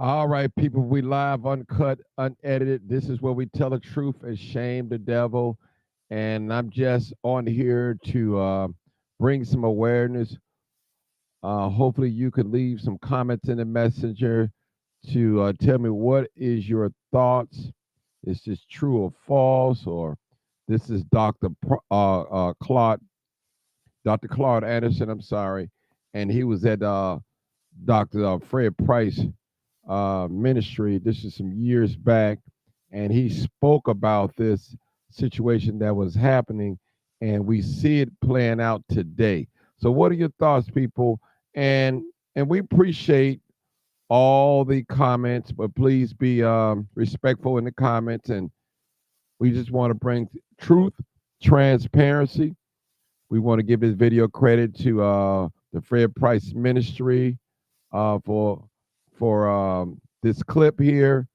All right, people, we live, uncut, unedited. This is where we tell the truth and shame the devil. And I'm just on here to bring some awareness. Hopefully, you could leave some comments in the messenger to tell me what is your thoughts. Is this true or false? Or this is Claude, Dr. Claude Anderson, I'm sorry. And he was at Dr. Fred Price ministry. This is some years back, and he spoke about this situation that was happening, and we see it playing out today. So, what are your thoughts, people? And we appreciate all the comments, but please be respectful in the comments. And we just want to bring truth, transparency. We want to give this video credit to the Fred Price Ministry for this clip here.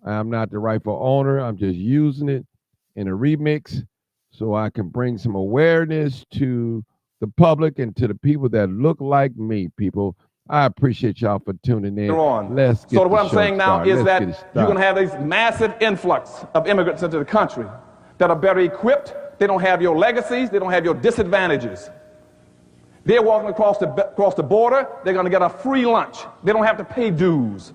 I'm not the rightful owner. I'm just using it in a remix so I can bring some awareness to the public and to the people that look like me, people. I appreciate y'all for tuning in. Let's get So what I'm saying now is that you're going to have this massive influx of immigrants into the country that are better equipped. They don't have your legacies. They don't have your disadvantages. They're walking across the border. They're going to get a free lunch. They don't have to pay dues.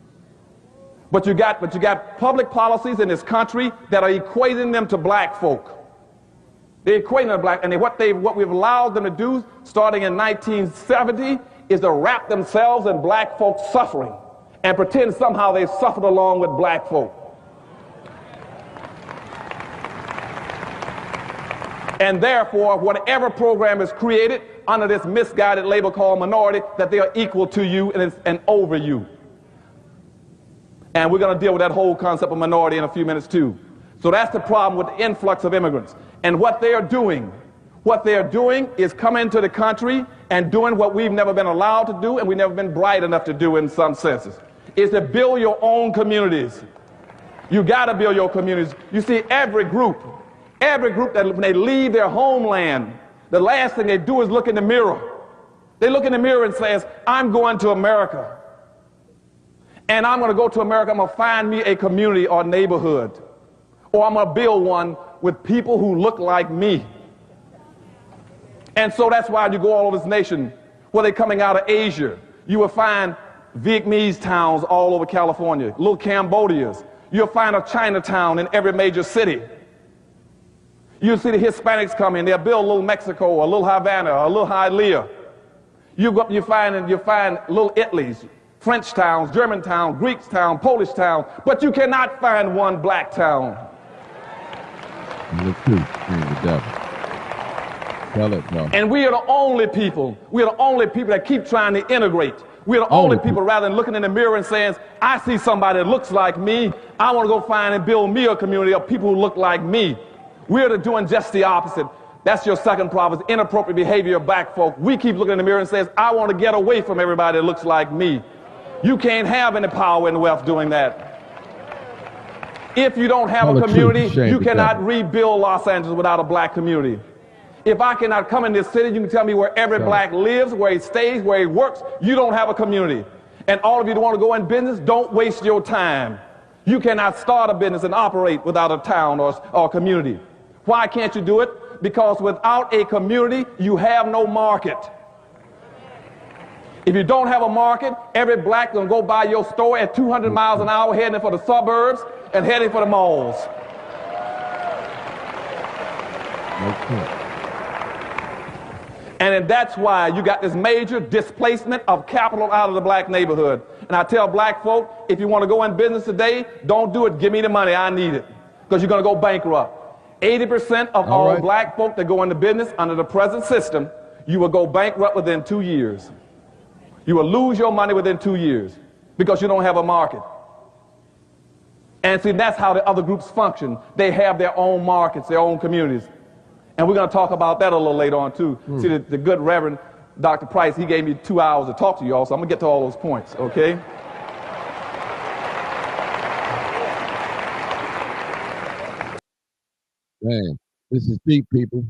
But you got public policies in this country that are equating them to black folk. They're equating them to black, and what we've allowed them to do, starting in 1970, is to wrap themselves in black folks' suffering and pretend somehow they suffered along with black folk. And therefore, whatever program is created under this misguided label called minority, that they are equal to you and over you. And we're going to deal with that whole concept of minority in a few minutes too. So that's the problem with the influx of immigrants. And what they are doing is coming into the country and doing what we've never been allowed to do and we've never been bright enough to do in some senses, is to build your own communities. You got to build your communities. You see, every group that when they leave their homeland, the last thing they do is look in the mirror. They look in the mirror and says, I'm going to America. And I'm going to go to America. I'm going to find me a community or neighborhood. Or I'm going to build one with people who look like me. And so that's why you go all over this nation, where they're coming out of Asia. You will find Vietnamese towns all over California, little Cambodias. You'll find a Chinatown in every major city. You'll see the Hispanics come in. They'll build a little Mexico, a little Havana, a little Hialeah. You go up, you find little Italys, French towns, German towns, Greek towns, Polish towns, but you cannot find one black town. And we are the only people. We are the only people that keep trying to integrate. We are the only people, rather than looking in the mirror and saying, I see somebody that looks like me. I want to go find and build me a community of people who look like me. We're doing just the opposite. That's your second problem, is inappropriate behavior of black folk. We keep looking in the mirror and says, I want to get away from everybody that looks like me. You can't have any power and wealth doing that. If you don't have a community, you cannot rebuild Los Angeles without a black community. If I cannot come in this city, you can tell me where every black lives, where he stays, where he works. You don't have a community. And all of you that want to go in business, don't waste your time. You cannot start a business and operate without a town or community. Why can't you do it? Because without a community, you have no market. If you don't have a market, every black gonna go by your store at 200 miles an hour heading for the suburbs and heading for the malls. And that's why you got this major displacement of capital out of the black neighborhood. And I tell black folk, if you want to go in business today, don't do it. Give me the money. I need it. Because you're going to go bankrupt. 80% of all black folk that go into business under the present system, you will go bankrupt within 2 years. You will lose your money within 2 years because you don't have a market. And see, that's how the other groups function. They have their own markets, their own communities. And we're going to talk about that a little later on, too. See, the good Reverend Dr. Price, he gave me 2 hours to talk to you all, so I'm going to get to all those points, okay? Man, this is deep, people.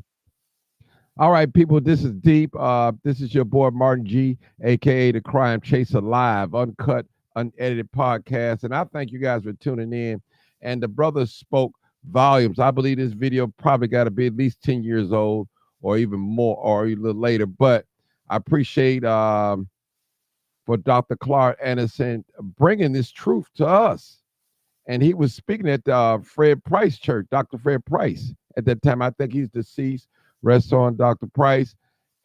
All right, people, this is deep. This is your boy Martin G, a.k.a. the Crime Chaser, live, uncut, Unedited podcast. And I thank you guys for tuning in. And the brother spoke volumes. I believe this video probably got to be at least 10 years old or even more or a little later. But I appreciate for Dr. Claud Anderson bringing this truth to us. And he was speaking at Fred Price Church, Dr. Fred Price. At that time, I think he's deceased. Rest on Dr. Price.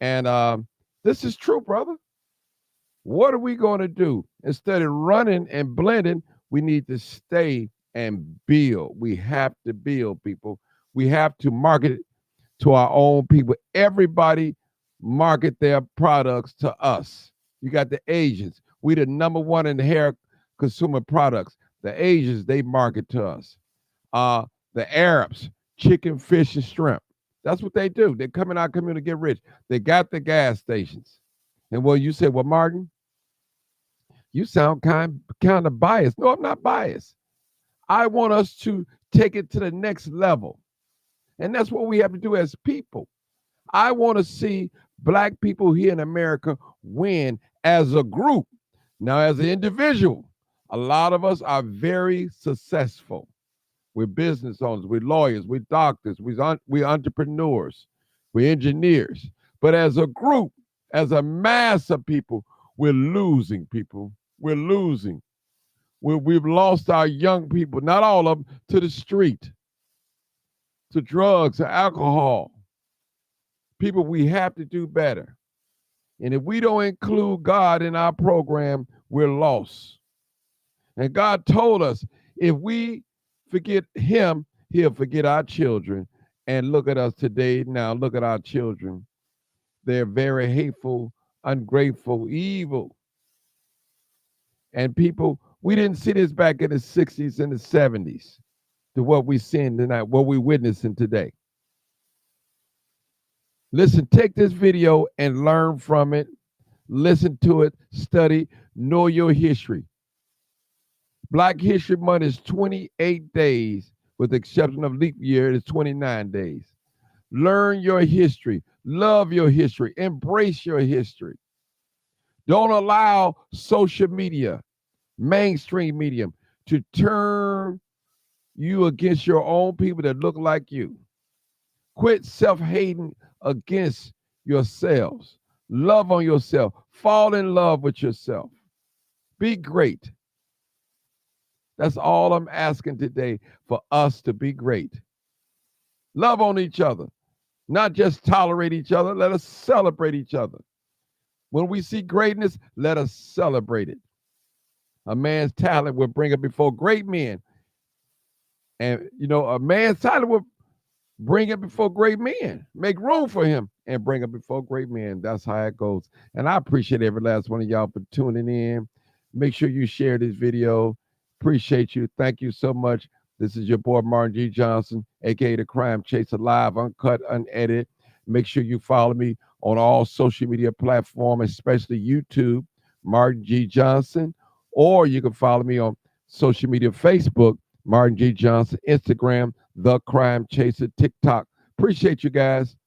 And this is true, brother. What are we going to do? Instead of running and blending, we need to stay and build. We have to build, people. We have to market it to our own people. Everybody market their products to us. You got the Asians. We the number one in hair consumer products. The Asians, they market to us. The Arabs, chicken, fish, and shrimp. That's what they do. They come in our community to get rich. They got the gas stations. And well, you said, well, Martin, you sound kind of biased. No, I'm not biased. I want us to take it to the next level. And that's what we have to do as people. I want to see Black people here in America win as a group. Now, as an individual, a lot of us are very successful. We're business owners, we're lawyers, we're doctors, we're entrepreneurs, we're engineers. But as a group, as a mass of people, we're losing people. We're losing. We've lost our young people, not all of them, to the street, to drugs, to alcohol. People, we have to do better. And if we don't include God in our program, we're lost. And God told us, if we forget him, he'll forget our children. And look at us today now. Look at our children. They're very hateful, ungrateful, evil. And people, we didn't see this back in the 60s and the 70s to what we're seeing tonight, what we're witnessing today. Listen, take this video and learn from it. Listen to it, study, know your history. Black History Month is 28 days, with the exception of leap year, it's 29 days. Learn your history, love your history, embrace your history. Don't allow social media, mainstream media, to turn you against your own people that look like you. Quit self-hating against yourselves. Love on yourself. Fall in love with yourself. Be great. That's all I'm asking today, for us to be great. Love on each other. Not just tolerate each other. Let us celebrate each other. When we see greatness, let us celebrate it. A man's talent will bring up before great men. And, you know, a man's talent will bring it before great men. Make room for him and bring it before great men. That's how it goes. And I appreciate every last one of y'all for tuning in. Make sure you share this video. Appreciate you. Thank you so much. This is your boy, Martin G. Johnson, a.k.a. The Crime Chaser, live, uncut, unedited. Make sure you follow me on all social media platforms, especially YouTube, Martin G. Johnson. Or you can follow me on social media, Facebook, Martin G. Johnson, Instagram, The Crime Chaser, TikTok. Appreciate you guys.